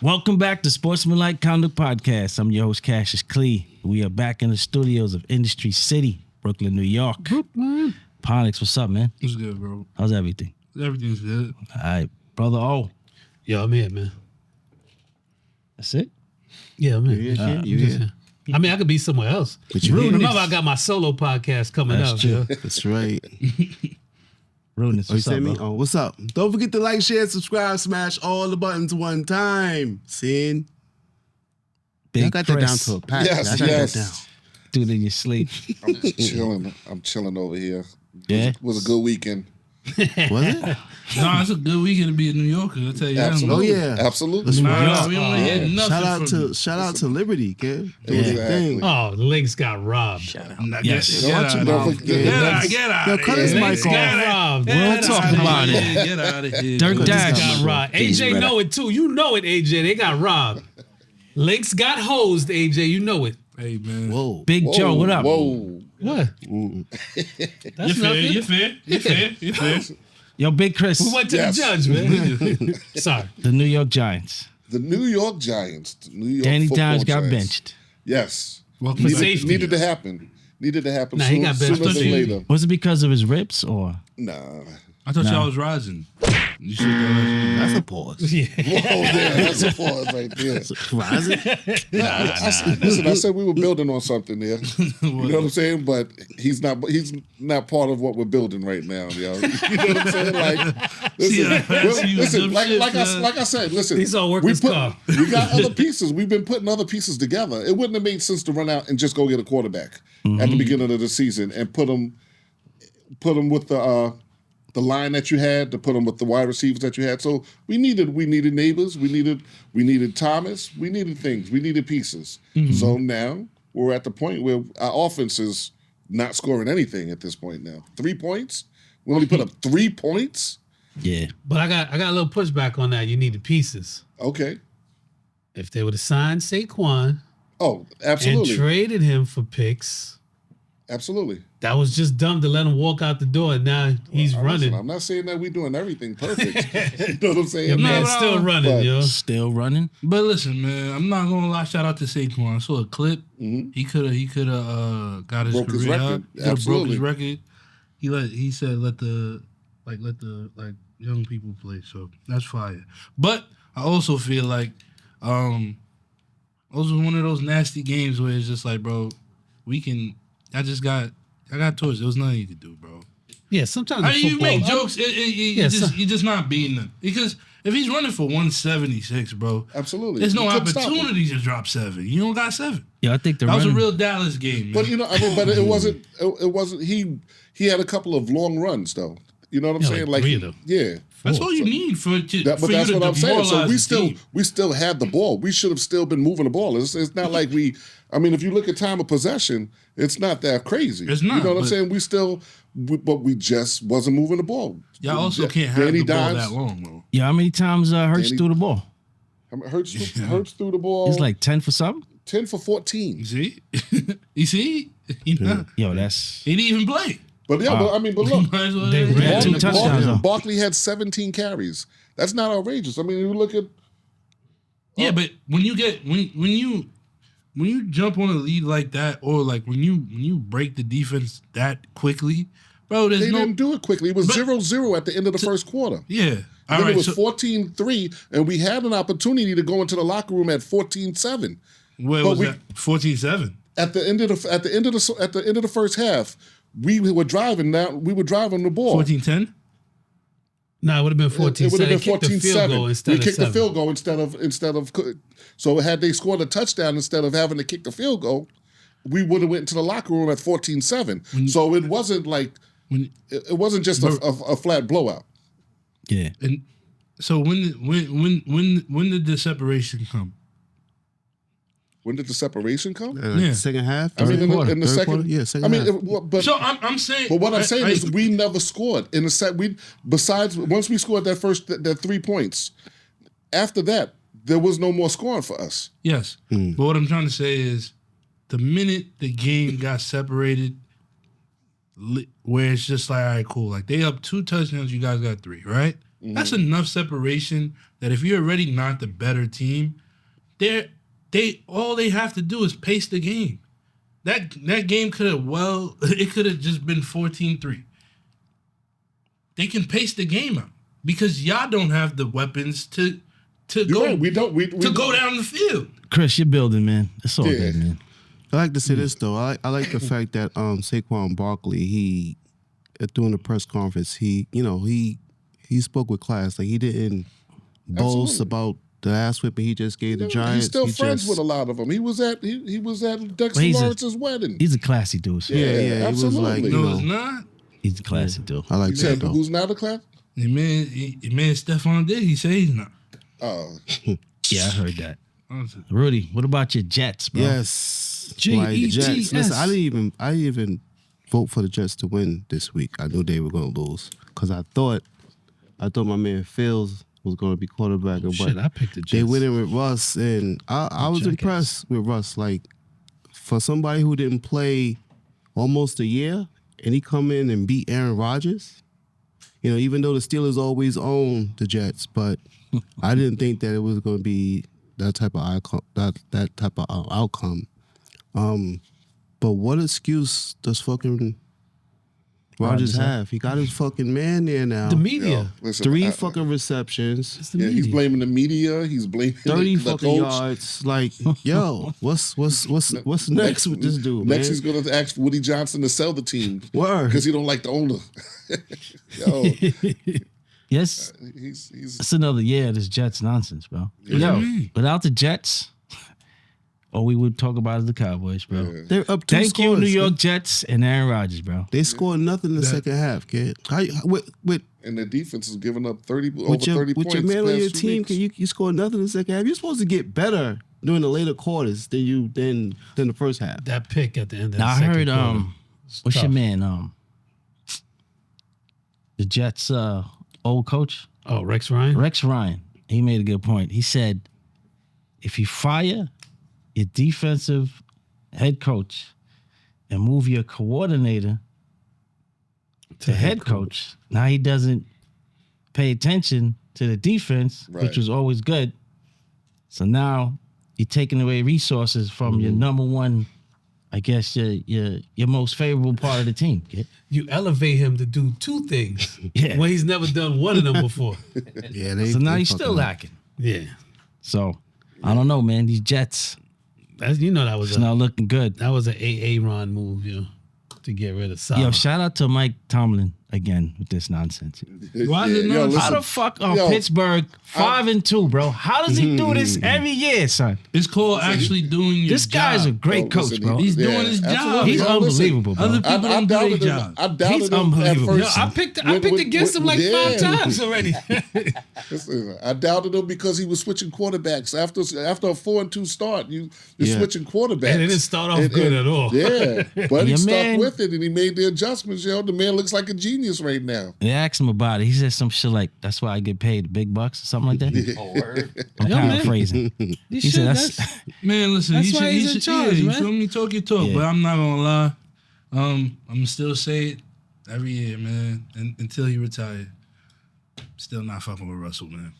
Welcome back to Sportsmanlike Conduct Podcast. I'm your host, Cassius Clee. We are back in the studios of Industry City, Brooklyn, New York. Brooklyn. Ponix, what's up, man? What's good, bro? How's everything? Everything's good. All right, brother O. Yo, I'm here, man. That's it? Yeah, I'm here. You here? I mean, I could be somewhere else. But you here. Remember, I got my solo podcast coming That's up. true. Yo. That's right. Rudeness, Oh, you what's up, send me? bro? Oh, what's up? Don't forget to like, share, subscribe, smash all the buttons one time. Sin. Big I got that down Chris. to a pack. Yes, I got yes. that down. Do it in your sleep. I'm chilling over here. Yeah? It was a good weekend. Was it? No, it's a good weekend to be a New Yorker. I'll tell you that. Absolutely. Oh, yeah. Absolutely. Nah, we only had nothing Shout out to Liberty, kid. Do Exactly. their thing. Oh, the Lynx got robbed. Yes. Get Watch out your of mouth, here. kid. Get out Yo, of cut here. his mic Lynx off. got robbed. We don't talk about it. Get out of here. Dirk Dash. Got robbed. AJ know it too. You know it, AJ. They got robbed. Lynx got hosed, AJ. You know it. Hey, man. Whoa. Big Whoa, Joe, what up? Whoa. What? You're That's fair. nothing. You're fair. You're fair. You're fair. Yo, Big Chris. We went to Yes. the judge, man. Sorry. The New York Giants. The New York Giants. The New York Danny football Dimes got Giants. benched. Yes. Welcome back. Safety. Needed to happen. Nah, he got benched. sooner than later. Was it because of his ribs or? Nah. I thought y'all was rising. You should go. That's a pause. Yeah. Whoa, there. That's a pause right there. Rising? Listen, I said we were building on something there. You know what I'm saying? But he's not part of what we're building right now, yo. You know what I'm saying? Like, listen, like I said, listen. He's all working his car. We got other pieces. We've been putting other pieces together. It wouldn't have made sense to run out and just go get a quarterback at the beginning of the season and put him with the line that you had, to put them with the wide receivers that you had. So we needed neighbors, we needed Thomas, we needed things, we needed pieces. So now we're at the point where our offense is not scoring anything at this point now. 3 points? We only put up 3 points? Yeah. But I got a little pushback on that. You needed pieces. Okay. If they would have signed Saquon Oh, and absolutely. traded him for picks, Absolutely. that was just dumb to let him walk out the door. And now he's Listen, running. I'm not saying that we're doing everything perfect. You know what I'm saying? Your man's no, still running, but- yo. Still running? But listen, man, I'm not gonna lie. Shout out to Saquon. I saw a clip. He could have got his Broke his career record. up. He could have broke his Absolutely. record. He said let the young people play. So that's fire. But I also feel like those was one of those nasty games where it's just like, bro, I got torched. There was nothing you could do, bro. Yeah, sometimes I the mean, you football. make jokes. Yeah, You're just not beating them, because if he's running for 176, bro, Absolutely. there's no You couldn't stop him. opportunity to drop 7. You don't got 7. Yeah, I think the That was a running. real Dallas game, man. But but it wasn't. It wasn't. He had a couple of long runs though. You know what I'm Yeah, saying? like 3 of them. yeah. that's all you need for But you that's to what I'm saying. So demoralize the team. we still had the ball. We should have still been moving the ball. It's not like we. I mean, if you look at time of possession, it's not that crazy. It's not, You know what I'm but- saying? But we just wasn't moving the ball. Y'all also can't have Danny the ball Dimes- that long, though. Yeah, how many times Hurts Danny- threw the ball? Hurts through the ball. It's like 10 for something? 10 for 14. You see? You see? You know, Yo, that's... he didn't even play. But yeah, but look, Might as well They have- ran two touchdowns, though. Barkley had 17 carries. That's not outrageous. I mean, you look at. Yeah, but when you get when you jump on a lead like that, or like when you break the defense that quickly, bro, there's They no didn't do it quickly. It was But- 0-0 at the end of the first quarter. yeah. All Then right, it was so 14-3, and we had an opportunity to go into the locker room at 14-7. where but was we- that? 14-7. At the end of the first half, we were driving the ball. 14-10. No, it would have been 14. It would have been Kicked the field goal 14-7. instead We of kicked the 7. field goal instead of. So had they scored a touchdown instead of having to kick the field goal, we would have went into the locker room at 14-7. So it wasn't like it wasn't just a flat blowout. Yeah. And so when did the separation come? When did the separation come? Yeah. Second half? I mean, in the Third second. quarter? Yeah, second I mean, half. but So I'm saying. But what I'm saying I- is, we never scored in the set. Besides once we scored that 3 points, after that there was no more scoring for us. yes. But what I'm trying to say is, the minute the game got separated, where it's just like, all right, cool. Like they up 2 touchdowns, you guys got 3, right? That's enough separation that if you're already not the better team, all they have to do is pace the game. That game could have just been 14-3. They can pace the game out because y'all don't have the weapons to go. Right. We don't go down the field. Chris, you're building, man. It's all good, man. I like to say this though. I like the fact that Saquon Barkley, he during the press conference, he spoke with class. Like he didn't boast about the ass whipping he just gave the Giants. He's still friends with a lot of them. He was at Dexter Lawrence's wedding. He's a classy dude. So. Yeah. Absolutely. He was like, No, it's not. He's a classy dude. I like that though. Who's not a class? The man Stephon did. He said he's not. Oh, Yeah, I heard that. Rudy, what about your Jets, bro? Yes. Jets. Listen, I didn't even vote for the Jets to win this week. I knew they were going to lose because I thought my man Fields was going to be quarterback. But Shit, I picked the Jets. they went in with Russ, and I was impressed with Russ. Like, for somebody who didn't play almost a year, and he come in and beat Aaron Rodgers, even though the Steelers always own the Jets, but I didn't think that it was going to be that type of outcome. But what excuse does fucking Rodgers have? He got his fucking man there now. The media. yo, listen, 3 fucking receptions, It's the Yeah, media. he's blaming the media. He's blaming 30 the fucking coach. yards. Like, yo, what's next with this dude, man? Next, he's going to ask Woody Johnson to sell the team Word. because he don't like the owner. Yo, Yes, he's it's another year of this Jets nonsense, bro. Yeah. Without the Jets, all we would talk about is the Cowboys, bro. They're up 2 Thank you, scores. New York Jets and Aaron Rodgers, bro. They scored nothing in the second half, kid. and their defense is giving up 30 over With 30 your points. man on past your 2 team, weeks. you score nothing in the second half. You're supposed to get better during the later quarters than the first half. That pick at the end of Now the I second heard quarter. what's your tough. man the Jets old coach Oh, Rex Ryan? Rex Ryan. He made a good point. He said, if you fire your defensive head coach and move your coordinator to head coach, now he doesn't pay attention to the defense, Right. which was always good. So now you're taking away resources from your number one, I guess, your most favorable part of the team. Kid. You elevate him to do 2 things Yeah. when he's never done one of them before. Yeah, So now they he's still fucking- lacking. Yeah. So I don't know, man. These Jets, That was it's not looking good. that was an Aaron move, to get rid of Salah. Yo, shout out to Mike Tomlin again with this nonsense. Why is it yo, not- listen, How the fuck are yo, Pittsburgh 5-2, bro? How does he do this every year, son? It's called actually doing your This guy's a job. great Yo, coach, listen, bro. He's doing his job. absolutely. He's Yo, listen, unbelievable, bro. Other people don't do their doubted him. job. I doubted He's him at unbelievable. first. Yo, I picked against him like 5 times already. Listen, I doubted him because he was switching quarterbacks after a 4-2 start. You're switching quarterbacks, And it didn't start off good at all. Yeah, but he Your stuck man- with it and he made the adjustments. The man looks like a genius right now. They asked him about it. He said some shit like, "That's why I get paid big bucks" or something like that. Oh, word. I'm Yo, man. paraphrasing. He said that's Man, listen, That's he why should, he's he in should, charge, yeah, you man. feel me? Talk your talk, Yeah. but I'm not gonna lie. I'm gonna still say it every year, man, until he retire. Still not fucking with Russell, man.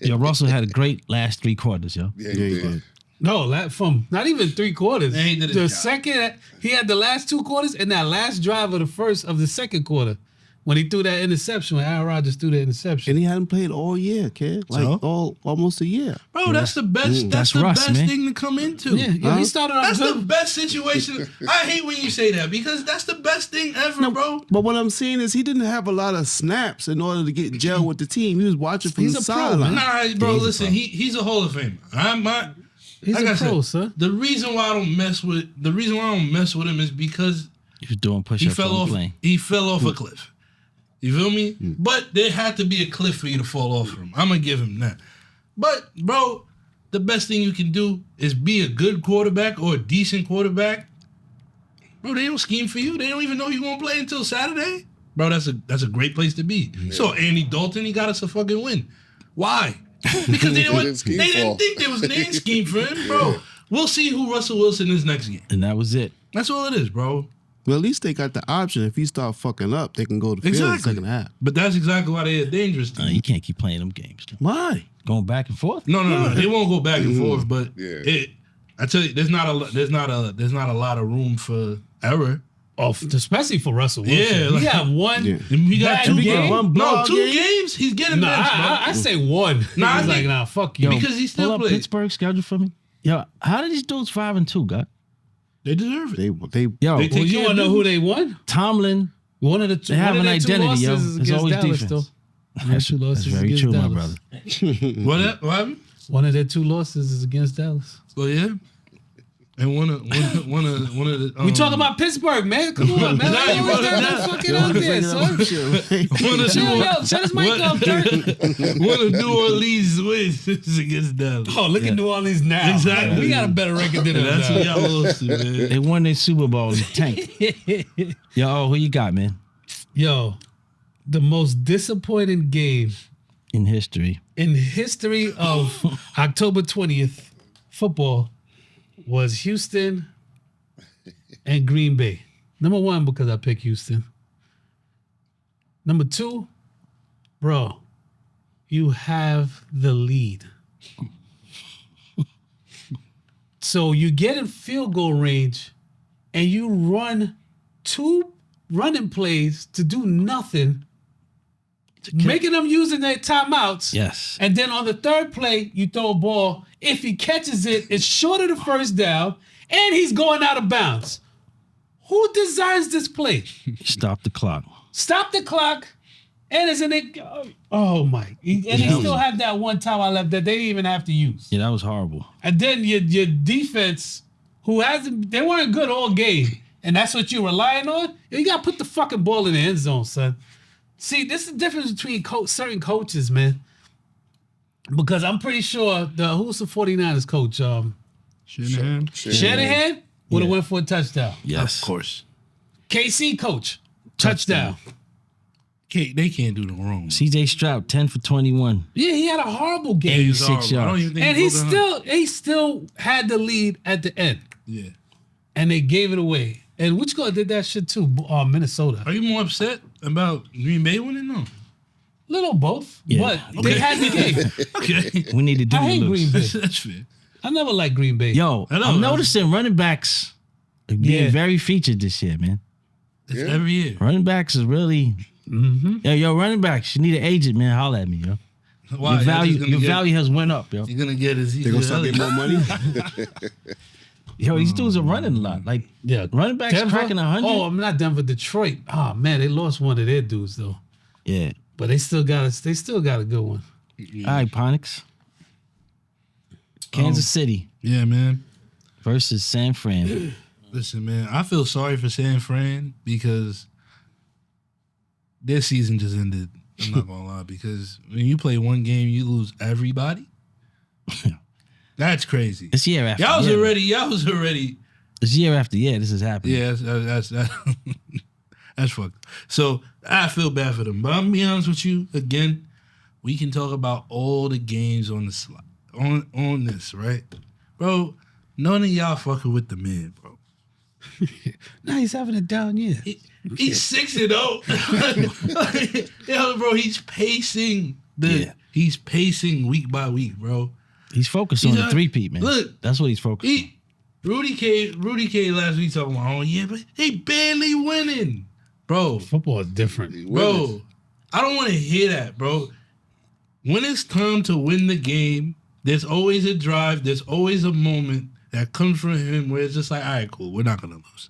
yo. Russell had a great last 3 quarters, yo. Yeah, Yeah, he did. No, from not even 3 quarters. Yeah, he did his The job. second, he had the last 2 quarters and that last drive of the second quarter when he threw that interception, when Aaron Rodgers threw the interception. And he hadn't played all year, kid. Like So? almost a year. Bro, that's the best. That's That's the Russ, best man. thing to come into. Yeah, yo, he started off That's the good. best situation. I hate when you say that because that's the best thing ever, bro. But what I'm saying is he didn't have a lot of snaps in order to get gel with the team. He was watching from He's the a pro, sideline. man. Nah, bro, he's a listen, pro. he's a Hall of Famer. He's like a I pro, said, son. The reason why I don't mess with him is because He was doing he push-ups fell on the off. plane. He fell off a cliff. You feel me? But there had to be a cliff for you to fall off from. I'm gonna give him that. But bro, the best thing you can do is be a good quarterback or a decent quarterback. Bro, they don't scheme for you. They don't even know you're gonna play until Saturday. Bro, that's a great place to be. So Andy Dalton, he got us a fucking win. Why? Because they didn't think they didn't scheme for him, bro. We'll see who Russell Wilson is next game. And that was it. That's all it is, bro. Well, at least they got the option. If he start fucking up, they can go to the field in the second half. But that's exactly why they're a dangerous team. You can't keep playing them games. Why? Going back and forth. No. They won't go back and forth. But Yeah. I tell you, there's not a lot of room for error. Oh, especially for Russell Wilson. Yeah, like- he got one. Yeah. He got Bad two game? games. No, two game? games. He's getting Nah, benched, bro. I say one. Nah, I He's like, think- nah, fuck you. because he Pull still up plays. Pittsburgh schedule for me. Yo, how did these dudes 5-2, God? They deserve it. They Yo, They Well, you want to know who they won? Tomlin. One of the two. They have one of an their two identity, yo. losses It's against always Dallas, defense. though. Their two losses That's very against true, my Dallas. brother. What happened? One of their two losses is against Dallas. Well, yeah. And one of the. We talking about Pittsburgh, man. Come on, man. Nah, Why you always brought it got down. that fucking out there, son? one of Chill, New- yo, shut his mic off, Dirk. one of New Orleans wins is against Dallas. Oh, look at New Orleans now. Exactly. We got a better record than them That's now. what y'all lost to, man. They won their Super Bowl and tanked. Yo, who you got, man? Yo, the most disappointing game In history. in history of October 20th football was Houston and Green Bay. Number one, because I picked Houston. Number two, bro, you have the lead. So you get in field goal range and you run two running plays to do nothing, making them using their timeouts. Yes. And then on the third play, you throw a ball. If he catches it, it's short of the first down, and he's going out of bounds. Who designs this play? Stop the clock. Stop the clock, and isn't it? Oh my! And he still had that one time I left that they didn't even have to use. Yeah, that was horrible. And then your defense, who hasn't, they weren't good all game, and that's what you're relying on. You got to put the fucking ball in the end zone, son. See, this is the difference between certain coaches, man. Because I'm pretty sure who's the 49ers coach? Shanahan would have went for a touchdown. Yes. Of course. KC coach, touchdown. They can't do no wrong. CJ Stroud, 10 for 21. Yeah, he had a horrible Yeah, game. he's 86 horrible. I don't yards. even think And he still had the lead at the end. Yeah. And they gave it away. And which guy did that shit too? Minnesota. Are you more upset about Green Bay winning? No. Little both, Yeah. but they had the game. Okay. We need to do I hate Green Bay. That's fair. I never liked Green Bay. Yo, I know, I'm man. noticing running backs are being Yeah. very featured this year, man. It's Yeah. every year. Running backs is really. Yo, running backs, you need an agent, man. Holla at me, yo. Why? Your value has went up, yo. You're gonna get his. They gonna start getting more money. Yo, these dudes are running a lot. Like, Yeah. running backs Denver? cracking 100. Oh, I'm not Denver, Detroit. Oh man, they lost one of their dudes though. Yeah. But they still got a good one. All right, Ponix. Kansas City Yeah, man. versus San Fran. Listen, man. I feel sorry for San Fran because their season just ended. I'm not gonna lie, because when you play one game, you lose everybody. That's crazy. It's year after Y'all was year. already. It's year after year. This is happening. Yeah, that's that's fucked. So I feel bad for them. But I'm gonna be honest with you. Again, we can talk about all the games on the slide on this, right, bro? None of y'all fucking with the man, bro. Now he's having a down year. He's 6-0. Yo, bro, he's pacing he's pacing week by week, bro. He's focused He's on the not- three-peat, man. Look, That's what he's focused on. Rudy K last week talking about, oh yeah, but they barely winning, bro. Football is different. Bro, I don't want to hear that, bro. When it's time to win the game, there's always a drive, there's always a moment that comes from him where it's just like, all right, cool, we're not gonna lose.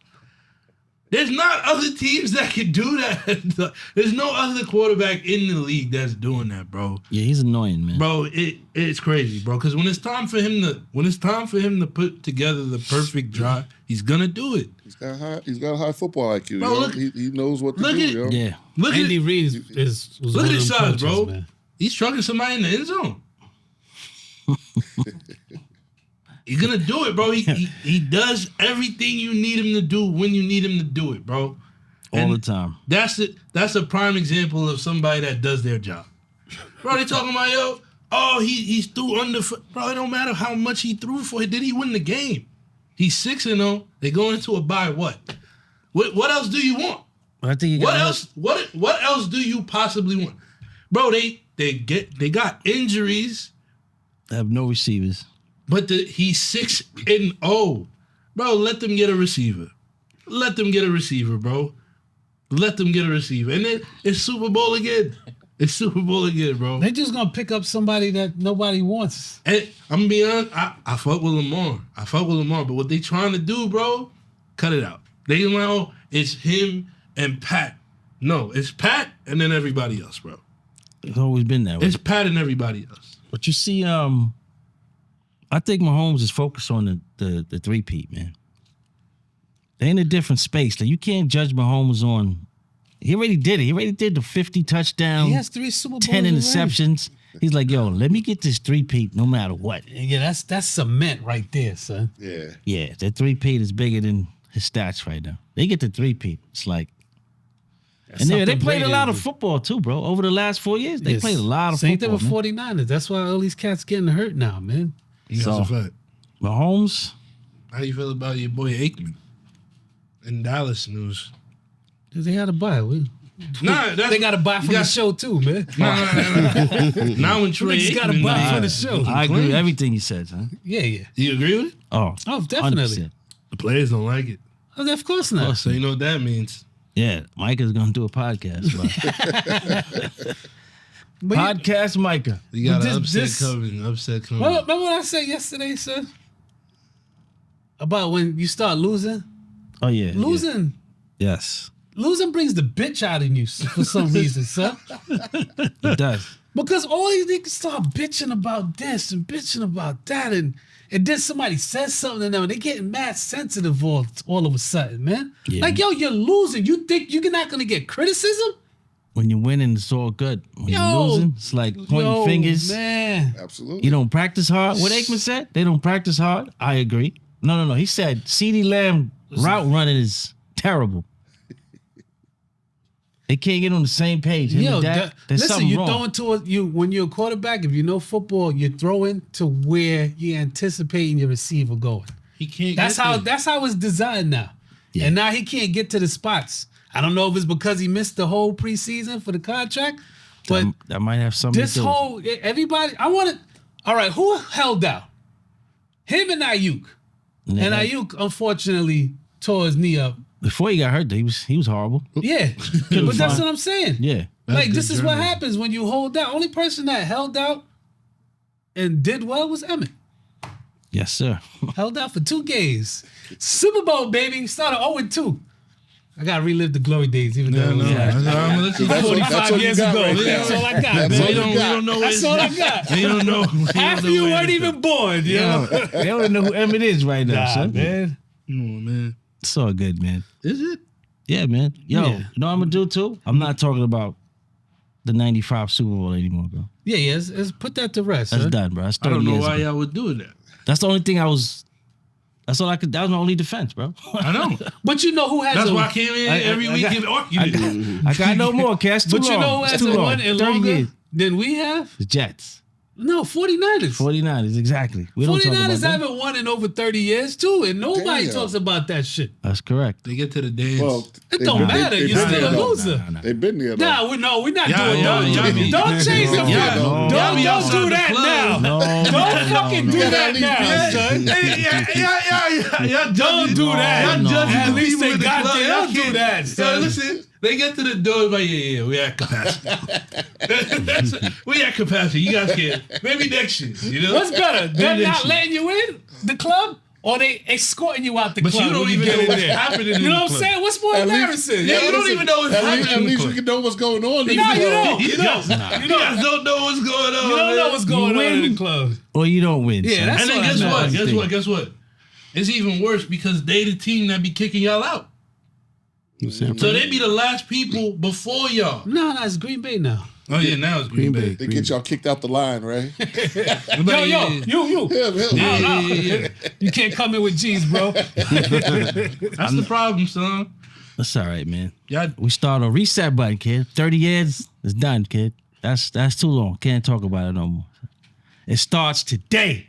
There's not other teams that can do that. There's no other quarterback in the league that's doing that, bro. Yeah, he's annoying, man. Bro, it's crazy, bro. Because when it's time for him to put together the perfect drive, he's gonna do it. He's got a high football IQ. Bro, yo. look- he knows what to look do. at- Yo. Yeah. Look Andy at Reid was look one at of his them size, coaches, bro. man. He's trucking somebody in the end zone. He's gonna do it, bro. He does everything you need him to do when you need him to do it, bro. All the time. That's it. That's a prime example of somebody that does their job. Bro, they talking about, yo, oh, he's threw under. Bro, it don't matter how much he threw for. Did he win the game? He's 6-0. They go into a bye what? What else do you want? But I think you What got else? What else do you possibly want, bro? They got injuries, have no receivers. but he's 6-0, bro. Let them get a receiver. Let them get a receiver, bro. Let them get a receiver, and then it's Super Bowl again. It's Super Bowl again, bro. They just gonna pick up somebody that nobody wants. And I'm gonna be honest, I fuck with Lamar. But what they trying to do, bro? Cut it out. They like, oh, it's him and Pat. No, it's Pat and then everybody else, bro. It's always been that way. It's Pat and everybody else. But you see, I think Mahomes is focused on the three-peat, man. They in a different space. Like, you can't judge Mahomes on. He already did it. He already did the 50 touchdown. He has 3 Super Bowls. 10 already. interceptions. He's like, yo, let me get this three-peat no matter what. Yeah, that's cement right there, son. Yeah. Yeah, that three-peat is bigger than his stats right now. They get the three-peat. It's like, and they played a lot of football too, bro. Over the last 4 years, they played a lot of Same football. thing with 49ers. That's why all these cats getting hurt now, man. That's So- a fact. Mahomes, How you feel about your boy Aikman in Dallas news? They had to buy it. Nah, They got to buy from the show too, man. Nah. Now when Troy Niggas got to Aikman, buy for nah, the show. I agree with everything you said, son. Yeah. you agree with it? Oh, Oh, definitely. 100%. The players don't like it. Oh, of course not. So you know what that means. Yeah, Micah's gonna do a podcast. But Podcast Micah. You got an This- upset coming. remember what I said yesterday, son? About when you start losing? Oh yeah, Losing. yeah. Yes, Losing brings the bitch out in you for some reason, son. it does. Because all these niggas start bitching about this and bitching about that, and then somebody says something to them, and they getting mad sensitive all of a sudden, man. Yeah. Like, yo, you're losing. You think you're not gonna get criticism? When you're winning, it's all good. When Yo. you're losing, it's like pointing fingers. man. Absolutely. You don't practice hard. What Aikman said? They don't practice hard. I agree. No. He said CeeDee Lamb route running is terrible. They can't get on the same page. Him Yo, and Dak, there's listen, something you're wrong. throwing when you're a quarterback, if you know football, you're throwing to where you're anticipating your receiver going. He can't. That's how it's designed now. Yeah. And now he can't get to the spots. I don't know if it's because he missed the whole preseason for the contract, but That might have something this to do. whole everybody. All right, who held out? Him and Ayuk. And And then- Ayuk unfortunately tore his knee up. Before he got hurt, he was horrible. Yeah, but that's what I'm saying. Yeah. Like, good this is what journalism. happens when you hold out. Only person that held out and did well was Emmett. Yes, sir. Held out for 2 games. Super Bowl, baby. Started 0-2. I got to relive the glory days, even though it was Yeah, like That's what 45 you years got ago. right there. That's all I got, That's man. all we you don't got. know. That's all I got. They don't know. Half of you weren't even born, you know? They don't even know who Emmett is right now, Nah, son. man. Oh man, It's all good, man. is it? Yeah, man. Yo, Yeah. you know what I'm gonna do too? I'm not talking about the 95 Super Bowl anymore, bro. Yeah, let's put that to rest, That's son. done, bro. That's I 30 don't know years why ago. y'all would do that. That's the only thing that's all I could, that was my only defense, bro. I know. But you know who has That's a... why I came in every week and argued. I got no more, Cash. Too But you long. know who It's has too a long. one and 30 longer years. than we have? The Jets. No, 49ers. 49ers, exactly. We don't talk about 49ers that. haven't won in over 30 years, too, and nobody Damn. talks about that shit. That's correct. They get to the dance. Well, It don't matter. You're been still there, a though. loser. They've been there, though. Nah, we're not Yeah, doing yeah, that. yeah, Don't change the Yeah, fucking. no. Don't Y'all be do outside that the club. now. No, Don't fucking do Yeah, that at least now, be- son. Y'all Don't do that. Y'all No. judging At the least people they in the got club. there. Y'all Don't do can't- that, Yo, son. listen, they get to the door, like, yeah, we at capacity. We at capacity. You guys can't. Maybe next year, you know? What's better, them Maybe not next year. letting you in the club, or they escorting you out the But club? you don't when even get know in what's there? happening in You know the what I'm club. saying? What's more At least- embarrassing? Yeah, you don't even know what's happening. At in the least club. you can know what's going on. No, you don't. You You don't. guys, You you guys don't know what's going on. You don't know man. what's going on in the club. Or you don't win. Yeah, son. that's And then what guess I what? know. Guess what? It's even worse because they the team that be kicking y'all out. So they be the last people before y'all. No, it's Green Bay now. Oh yeah, now it's Green Bay. They get y'all kicked out the line, right? Yo, you. Yeah. You can't come in with G's, bro. That's the problem, son. That's all right, man. Y'all, We start on reset button, kid. 30 years, it's done, kid. That's too long. Can't talk about it no more. It starts today.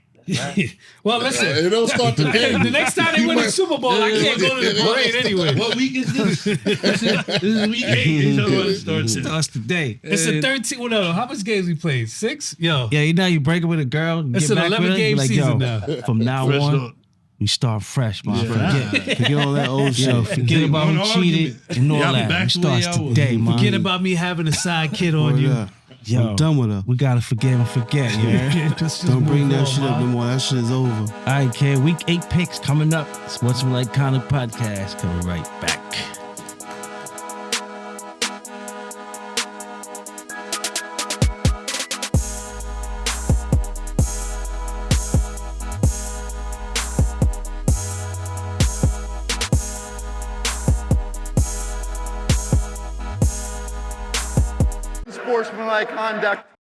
Well, listen. It don't start today. The next time they win the Super Bowl, I can't go to the parade anyway. What week is this? This is week 8. They talking about it starts today. Starts today. It's the 13th. Well, no, how much games we played? 6? Yo. Yeah, you know you break it with a girl. It's get an back with 11 her, game be like, season yo, now. From now Fresh on, start. we start fresh, man. Forget all that old shit. Yo, forget about One who cheated argument. and all Y'all be that. back We to where starts y'all was. today, man. Forget about me having a side kid on Word you. up. Yo, I'm done with her. we gotta forgive and forget, yeah. Don't bring that shit up no more. That shit is over. All right, kid. Week 8 picks coming up. Sportsmanlike Kind of Podcast coming right back. Sportsmanlike conduct.